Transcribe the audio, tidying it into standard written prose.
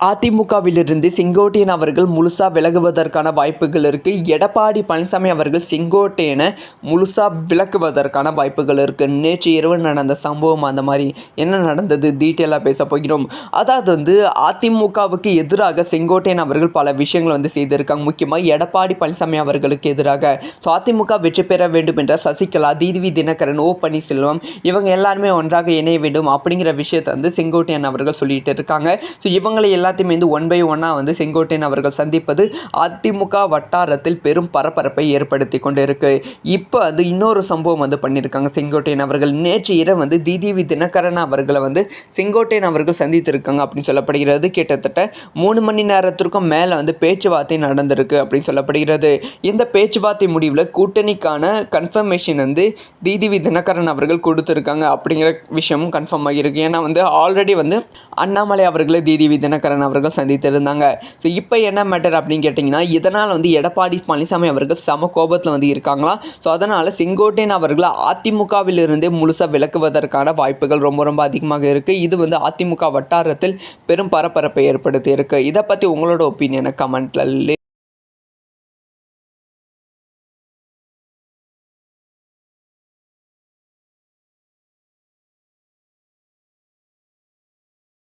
அதிமுகவிலிருந்து செங்கோட்டையன் அவர்கள் முழுசாக விலகுவதற்கான வாய்ப்புகள் இருக்குது. எடப்பாடி பழனிசாமி அவர்கள் செங்கோட்டையனை முழுசாக விலக்குவதற்கான வாய்ப்புகள் இருக்குது. நேற்று இரவு நடந்த சம்பவம் அந்த மாதிரி என்ன நடந்தது டீட்டெயிலாக பேச போகிறோம். அதாவது அதிமுகவுக்கு எதிராக செங்கோட்டையன் அவர்கள் பல விஷயங்கள் செய்திருக்காங்க. முக்கியமாக எடப்பாடி பழனிசாமி அவர்களுக்கு எதிராக. ஸோ அதிமுக வெற்றி பெற வேண்டும் என்ற சசிகலா, டிடிவி தினகரன், ஓ பன்னீர்செல்வம் இவங்க எல்லாருமே ஒன்றாக இணைய வேண்டும் அப்படிங்கிற விஷயத்தை செங்கோட்டையன் அவர்கள் சொல்லிட்டு இருக்காங்க. ஸோ இவங்களை எல்லாத்தையுமே ஒன் பை ஒன்னாக செங்கோட்டையன் அவர்கள் சந்திப்பது அதிமுக வட்டாரத்தில் பெரும் பரபரப்பை ஏற்படுத்தி கொண்டு இருக்கு. இப்போ இன்னொரு சம்பவம் பண்ணியிருக்காங்க செங்கோட்டையன் அவர்கள். நேற்று இரவு டிடிவி தினகரன் அவர்களை செங்கோட்டையன் அவர்கள் சந்தித்திருக்காங்க அப்படின்னு சொல்லப்படுகிறது. கிட்டத்தட்ட 3 மணி நேரத்திற்கும் மேலே பேச்சுவார்த்தை நடந்திருக்கு அப்படின்னு சொல்லப்படுகிறது. இந்த பேச்சுவார்த்தை முடிவில் கூட்டணிக்கான கன்ஃபர்மேஷன் டிடிவி தினகரன் அவர்கள் கொடுத்துருக்காங்க அப்படிங்கிற விஷயமும் கன்ஃபார்ம் ஆகியிருக்கு. ஏன்னா ஆல்ரெடி அண்ணாமலை அவர்களை டிடிவி தினகரன் அவர்கள் சந்தித்திருந்தாங்க. ஸோ இப்போ என்ன மேட்டர் அப்படின்னு கேட்டிங்கன்னா, இதனால் எடப்பாடி பழனிசாமி அவர்கள் சம கோபத்தில் இருக்காங்களா. ஸோ அதனால் செங்கோட்டையன் அவர்களை அதிமுகவிலிருந்தே முழுசாக விலக்குவதற்கான வாய்ப்புகள் ரொம்ப ரொம்ப அதிகமாக இருக்குது. இது அதிமுக வட்டாரத்தில் பெரும் பரபரப்பை ஏற்படுத்தி இருக்குது. இதை பற்றி உங்களோட ஒப்பீனியனை கமெண்ட்டில்